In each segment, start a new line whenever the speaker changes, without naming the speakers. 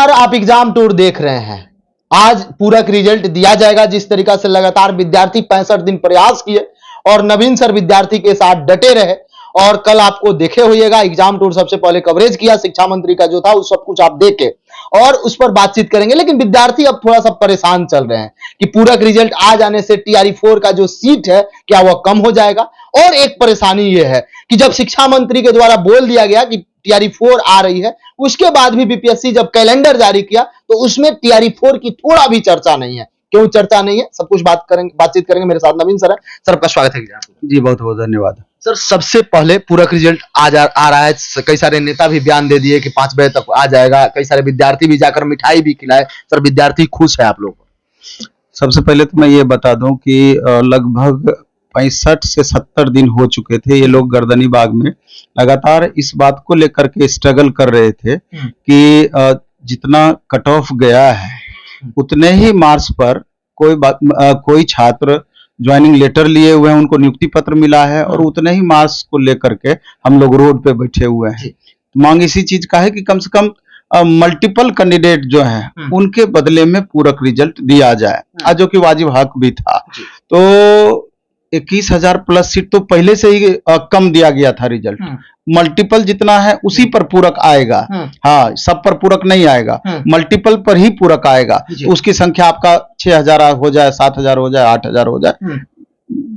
नमस्कार, आप exam tour देख रहे हैं। आज पूरक रिजल्ट दिया जाएगा। जिस तरीका से लगातार विद्यार्थी 65 दिन प्रयास किए और नवीन सर विद्यार्थी के साथ डटे रहे और कल आपको देखे होइएगा एग्जाम टूर सबसे पहले कवरेज किया शिक्षा मंत्री का जो था, उस सब कुछ आप देखे और उस पर बातचीत करेंगे। लेकिन विद्यार्थी अब थोड़ा सा परेशान चल रहे हैं कि पूरक रिजल्ट आ जाने से टीआरई 4 का जो सीट है क्या वह कम हो जाएगा। और एक परेशानी यह है कि जब शिक्षा मंत्री के द्वारा बोल दिया गया कि टीआरई 4 आ रही है, उसके बाद भी बीपीएससी जब कैलेंडर जारी किया तो उसमें टीआरई 4 की थोड़ा भी चर्चा नहीं है। क्यों चर्चा नहीं है, सब कुछ बातचीत करेंगे। मेरे साथ नवीन सर है। सर, आपका स्वागत है।
जी, बहुत बहुत धन्यवाद।
सर, सबसे पहले पूरक रिजल्ट आ रहा है। कई सारे नेता भी बयान दे दिए कि 5 बजे तक आ जाएगा। कई सारे विद्यार्थी भी जाकर मिठाई भी खिलाए। सर, विद्यार्थी खुश है आप लोग?
सबसे पहले तो मैं ये बता दूं कि लगभग 65 से 70 दिन हो चुके थे। ये लोग गर्दनी बाग में लगातार इस बात को लेकर के स्ट्रगल कर रहे थे कि जितना कट ऑफ गया है उतने ही मार्क्स पर कोई छात्र ज्वाइनिंग लेटर लिए हुए हैं, उनको नियुक्ति पत्र मिला है और उतने ही मार्क्स को लेकर के हम लोग रोड पे बैठे हुए हैं। मांग इसी चीज का है कि कम से कम मल्टीपल कैंडिडेट जो हैं उनके बदले में पूरक रिजल्ट दिया जाए, जो कि वाजिब हक भी था। तो 21,000 प्लस सीट तो पहले से ही कम दिया गया था रिजल्ट। मल्टीपल जितना है उसी पर पूरक आएगा। हाँ, सब पर पूरक नहीं आएगा, मल्टीपल पर ही पूरक आएगा। उसकी संख्या आपका 6,000 हो जाए, 7,000 हो जाए, 8,000 हो जाए,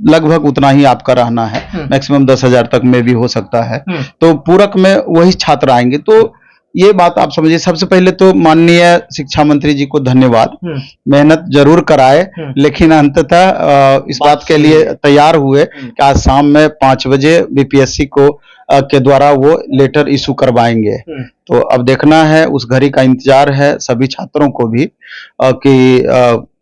लगभग उतना ही आपका रहना है। मैक्सिमम 10,000 तक में भी हो सकता है। तो पूरक में वही छात्र आएंगे। तो ये बात आप समझिए। सबसे पहले तो माननीय शिक्षा मंत्री जी को धन्यवाद। मेहनत जरूर कराए, लेकिन अंततः इस बात के लिए तैयार हुए कि आज शाम में 5 बजे बीपीएससी के द्वारा वो लेटर इशू करवाएंगे। तो अब देखना है, उस घड़ी का इंतजार है सभी छात्रों को भी कि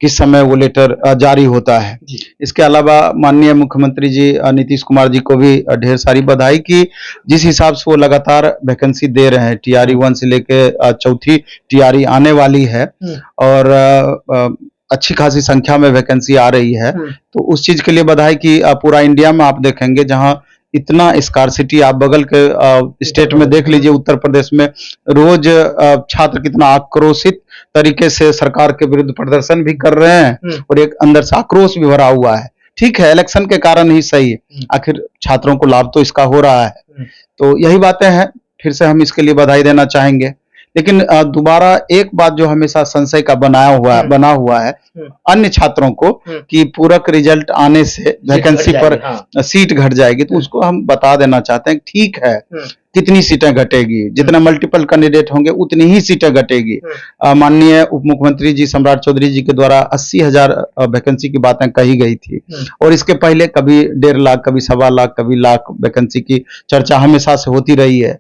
किस समय वो लेटर जारी होता है। इसके अलावा माननीय मुख्यमंत्री जी नीतीश कुमार जी को भी ढेर सारी बधाई कि जिस हिसाब से वो लगातार वैकेंसी दे रहे हैं। टीआरई 1 से लेके चौथी टीआरई आने वाली है और अच्छी खासी संख्या में वैकेंसी आ रही है। तो उस चीज के लिए बधाई कि पूरा इंडिया में आप देखेंगे जहां इतना स्कार्सिटी, आप बगल के स्टेट में देख लीजिए, उत्तर प्रदेश में रोज छात्र कितना आक्रोशित तरीके से सरकार के विरुद्ध प्रदर्शन भी कर रहे हैं और एक अंदर से आक्रोश भी भरा हुआ है। ठीक है, इलेक्शन के कारण ही सही, आखिर छात्रों को लाभ तो इसका हो रहा है। तो यही बातें हैं, फिर से हम इसके लिए बधाई देना चाहेंगे। लेकिन दोबारा एक बात जो हमेशा संशय का बना हुआ है अन्य छात्रों को कि पूरक रिजल्ट आने से वैकेंसी पर सीट घट जाएगी। तो उसको हम बता देना चाहते हैं, ठीक है, कितनी सीटें घटेगी, जितने मल्टीपल कैंडिडेट होंगे उतनी ही सीटें घटेगी। माननीय उप मुख्यमंत्री जी सम्राट चौधरी जी के द्वारा 80,000 वैकेंसी की बातें कही गई थी और इसके पहले कभी 1.5 लाख, कभी 1.25 लाख, कभी लाख वैकेंसी की चर्चा हमेशा से होती रही है।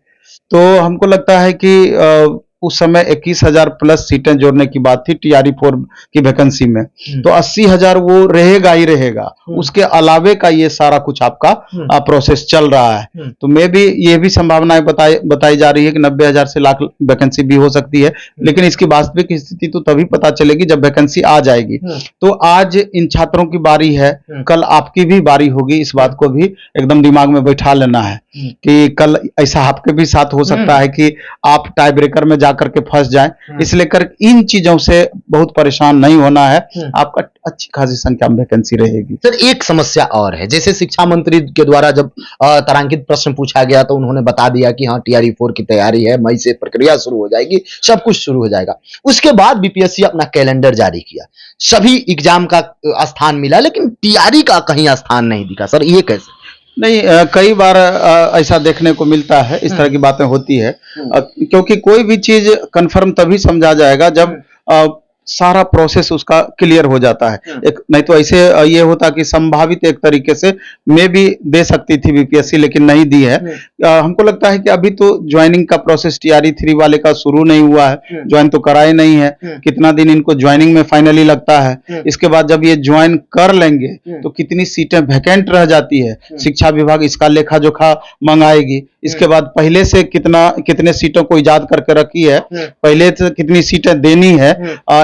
तो हमको लगता है कि उस समय 21,000 प्लस सीटें जोड़ने की बात थी टीआरई 4 की वैकेंसी में। तो 80,000 वो रहेगा ही रहेगा। उसके अलावे का ये सारा कुछ आपका प्रोसेस चल रहा है। तो मैं भी ये भी संभावनाएं बताई जा रही है कि 90,000 से लाख वैकेंसी भी हो सकती है। लेकिन इसकी वास्तविक स्थिति तो तभी पता चलेगी जब वैकेंसी आ जाएगी। तो आज इन छात्रों की बारी है, कल आपकी भी बारी होगी। इस बात को भी एकदम दिमाग में बैठा लेना है कि कल ऐसा आपके भी साथ हो सकता है कि आप टाई ब्रेकर में जाकर के फंस जाएं। इसलिए कर इन चीजों से बहुत परेशान नहीं होना है। आपका अच्छी खासी संख्या में वैकेंसी रहेगी।
सर, एक समस्या और है। जैसे शिक्षा मंत्री के द्वारा जब तारांकित प्रश्न पूछा गया तो उन्होंने बता दिया कि हाँ, टीआरई 4 की तैयारी है, मई से प्रक्रिया शुरू हो जाएगी, सब कुछ शुरू हो जाएगा। उसके बाद बीपीएससी अपना कैलेंडर जारी किया, सभी एग्जाम का स्थान मिला, लेकिन टीआरई का कहीं स्थान नहीं दिखा। सर, ये कैसे?
नहीं, कई बार ऐसा देखने को मिलता है, इस तरह की बातें होती है। क्योंकि कोई भी चीज कंफर्म तभी समझा जाएगा जब सारा प्रोसेस उसका क्लियर हो जाता है। एक नहीं तो ऐसे ये होता कि संभावित एक तरीके से मे भी दे सकती थी बीपीएससी, लेकिन नहीं दी है। हमको लगता है कि अभी तो ज्वाइनिंग का प्रोसेस टीआरई 3 वाले का शुरू नहीं हुआ है, ज्वाइन तो करा ही नहीं है। कितना दिन इनको ज्वाइनिंग में फाइनली लगता है। इसके बाद जब ये ज्वाइन कर लेंगे तो कितनी सीटें वैकेंट रह जाती है, शिक्षा विभाग इसका लेखा जोखा मंगाएगी। इसके बाद पहले से कितने सीटों को इजाद करके रखी है, पहले से कितनी सीटें देनी है,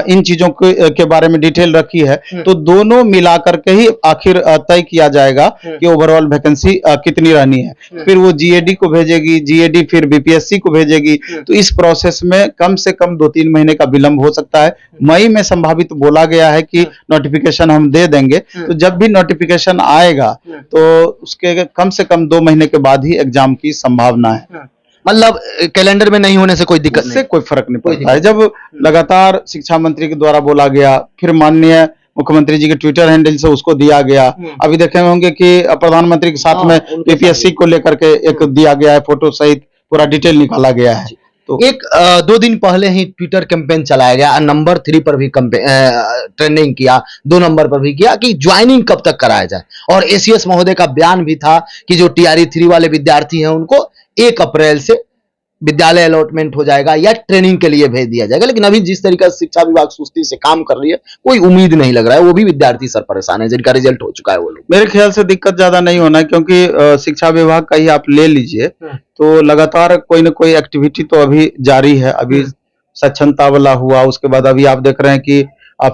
इन चीजों के बारे में डिटेल रखी है। तो दोनों मिला करके ही आखिर तय किया जाएगा कि ओवरऑल वैकेंसी कितनी रहनी है। फिर वो जीएडी को भेजेगी, जीएडी फिर बीपीएससी को भेजेगी। तो इस प्रोसेस में कम से कम 2-3 महीने का विलंब हो सकता है। मई में संभावित बोला गया है कि नोटिफिकेशन हम दे देंगे। तो जब भी नोटिफिकेशन आएगा तो उसके कम से कम 2 महीने के बाद ही एग्जाम की संभावना है।
मतलब कैलेंडर में नहीं होने से कोई दिक्कत
उससे कोई फर्क नहीं पड़ता है। जब लगातार शिक्षा मंत्री के द्वारा बोला गया, फिर माननीय मुख्यमंत्री जी के ट्विटर हैंडल से उसको दिया गया। अभी देखे होंगे कि प्रधानमंत्री के साथ में बीपीएससी को लेकर के एक दिया गया है, फोटो सहित पूरा डिटेल निकाला गया है।
तो एक 2 दिन पहले ही ट्विटर कैंपेन चलाया गया, नंबर 3 पर भी ट्रेंडिंग किया, 2 नंबर पर भी किया कि ज्वाइनिंग कब तक कराया जाए। और एसीएस महोदय का बयान भी था कि जो टीआरई 3 वाले विद्यार्थी हैं उनको 1 अप्रैल से विद्यालय अलॉटमेंट हो जाएगा या ट्रेनिंग के लिए भेज दिया जाएगा। लेकिन अभी जिस तरीके से शिक्षा विभाग सुस्ती से काम कर रही है, कोई उम्मीद नहीं लग रहा है। वो भी विद्यार्थी सर परेशान है जिनका रिजल्ट हो चुका है। वो लोग,
मेरे ख्याल से दिक्कत ज्यादा नहीं होना है, क्योंकि शिक्षा विभाग का ही आप ले लीजिए तो लगातार कोई ना कोई एक्टिविटी तो अभी जारी है। अभी सक्षमता वाला हुआ, उसके बाद अभी आप देख रहे हैं कि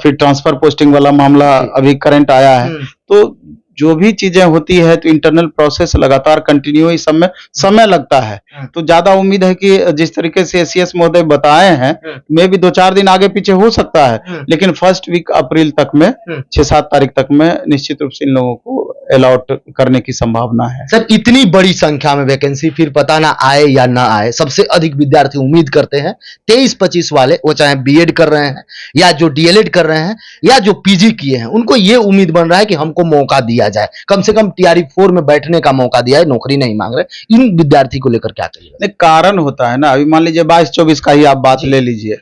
फिर ट्रांसफर पोस्टिंग वाला मामला अभी करंट आया है। तो जो भी चीजें होती है तो इंटरनल प्रोसेस लगातार कंटिन्यू, इस सब में समय लगता है। तो ज्यादा उम्मीद है कि जिस तरीके से एसीएस महोदय बताए हैं, मे भी 2-4 दिन आगे पीछे हो सकता है, लेकिन फर्स्ट वीक अप्रैल तक में 6-7 तारीख तक में निश्चित रूप से इन लोगों को अलॉट करने की संभावना है।
सर इतनी बड़ी संख्या में वैकेंसी, फिर पता ना आए या ना आए, सबसे अधिक विद्यार्थी उम्मीद करते हैं 23-25 वाले, वो चाहे बीएड कर रहे हैं या जो डीएलएड कर रहे हैं या जो पीजी किए हैं, उनको ये उम्मीद बन रहा है कि हमको मौका दिया जाए, कम से कम टीआरई 4 में बैठने का मौका दिया है, नौकरी नहीं मांग रहे। इन विद्यार्थी को लेकर क्या कहिए?
कारण होता है ना। अभी मान लीजिए 22-24 का ही आप बात ले लीजिए,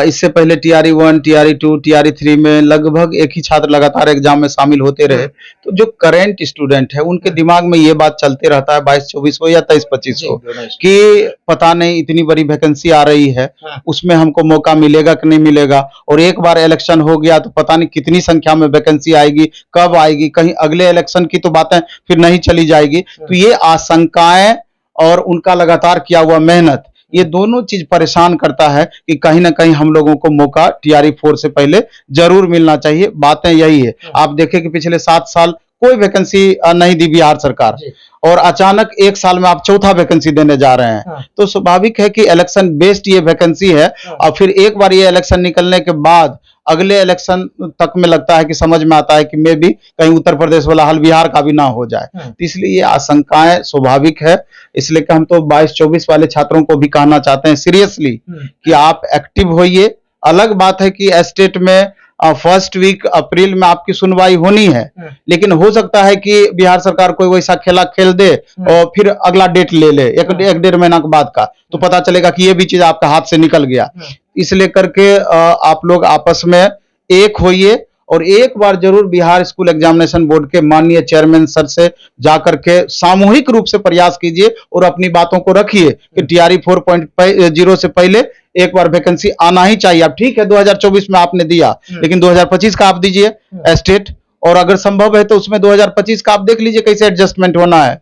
इससे पहले टीआरई 1, टीआरई 2, टीआरई 3 में लगभग एक ही छात्र लगातार एग्जाम में शामिल होते रहे। तो जो करंट स्टूडेंट है उनके दिमाग में ये बात चलते रहता है 22-24 हो या 23-25 हो कि पता नहीं इतनी बड़ी वैकेंसी आ रही है, उसमें हमको मौका मिलेगा कि नहीं मिलेगा। और एक बार इलेक्शन हो गया तो पता नहीं कितनी संख्या में वैकेंसी आएगी, कब आएगी, कहीं अगले इलेक्शन की तो बातें फिर नहीं चली जाएगी। तो ये आशंकाएं और उनका लगातार किया हुआ मेहनत, ये दोनों चीज परेशान करता है कि कहीं ना कहीं हम लोगों को मौका टीआरई 4 से पहले जरूर मिलना चाहिए। बातें यही है। आप देखें कि पिछले 7 साल कोई वैकेंसी नहीं दी बिहार सरकार, और अचानक 1 साल में आप 4था वैकेंसी देने जा रहे हैं। तो स्वाभाविक है कि इलेक्शन बेस्ड ये वैकेंसी है। और फिर एक बार ये इलेक्शन निकलने के बाद अगले इलेक्शन तक में लगता है कि समझ में आता है कि मे भी कहीं उत्तर प्रदेश वाला हाल बिहार का भी ना हो जाए। तो इसलिए ये आशंकाएं स्वाभाविक है। इसलिए कि हम तो 22-24 वाले छात्रों को भी कहना चाहते हैं सीरियसली कि आप एक्टिव होइए। अलग बात है कि स्टेट में फर्स्ट वीक अप्रैल में आपकी सुनवाई होनी है, लेकिन हो सकता है कि बिहार सरकार कोई वैसा खेला खेल दे और फिर अगला डेट ले ले 1-1.5 महीना के बाद का, तो पता चलेगा कि ये भी चीज आपका हाथ से निकल गया। इसलिए करके आप लोग आपस में एक होइए और एक बार जरूर बिहार स्कूल एग्जामिनेशन बोर्ड के माननीय चेयरमैन सर से जाकर के सामूहिक रूप से प्रयास कीजिए और अपनी बातों को रखिए कि टीआरई 4.0 से पहले एक बार वैकेंसी आना ही चाहिए। अब ठीक है 2024 में आपने दिया, लेकिन 2025 का आप दीजिए स्टेट, और अगर संभव है तो उसमें 2025 का आप देख लीजिए कैसे एडजस्टमेंट होना है।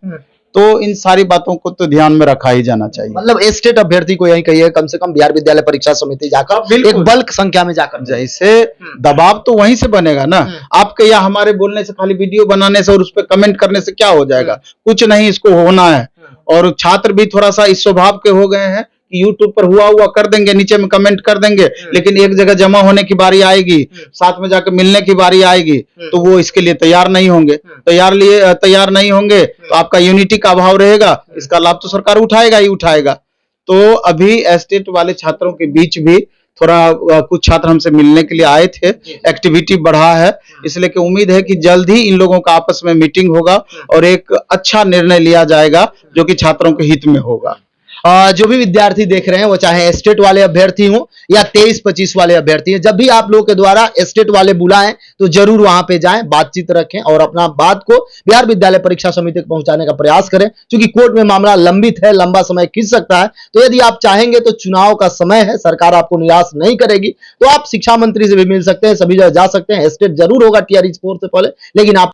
तो इन सारी बातों को तो ध्यान में रखा ही जाना चाहिए।
मतलब स्टेट अभ्यर्थी को यही कहिए कम से कम बिहार विद्यालय परीक्षा समिति जाकर एक बल्क संख्या में जाकर,
जैसे दबाव तो वहीं से बनेगा ना। आपके या हमारे बोलने से, खाली वीडियो बनाने से और उस पर कमेंट करने से क्या हो जाएगा? कुछ नहीं, इसको होना है। और छात्र भी थोड़ा सा इस स्वभाव के हो गए हैं कि यूट्यूब पर हुआ कर देंगे, नीचे में कमेंट कर देंगे, लेकिन एक जगह जमा होने की बारी आएगी, साथ में जाकर मिलने की बारी आएगी, तो वो इसके लिए तैयार नहीं होंगे। तैयार नहीं होंगे तो आपका यूनिटी का अभाव रहेगा। इसका लाभ तो सरकार उठाएगा ही उठाएगा। तो अभी स्टेट वाले छात्रों के बीच भी थोड़ा कुछ छात्र हमसे मिलने के लिए आए थे, एक्टिविटी बढ़ा है। इसलिए कि उम्मीद है कि जल्द ही इन लोगों का आपस में मीटिंग होगा और एक अच्छा निर्णय लिया जाएगा जो कि छात्रों के हित में होगा।
जो भी विद्यार्थी देख रहे हैं वो चाहे स्टेट वाले अभ्यर्थी हो या 23-25 वाले अभ्यर्थी हैं, जब भी आप लोगों के द्वारा स्टेट वाले बुलाएं तो जरूर वहां पे जाएं, बातचीत रखें और अपना बात को बिहार विद्यालय परीक्षा समिति तक पहुंचाने का प्रयास करें। क्योंकि कोर्ट में मामला लंबित है, लंबा समय खींच सकता है। तो यदि आप चाहेंगे तो चुनाव का समय है, सरकार आपको निराश नहीं करेगी, तो आप शिक्षा मंत्री से भी मिल सकते हैं, सभी जगह जा सकते हैं। स्टेट जरूर होगा टीआरई 4 से पहले, लेकिन आप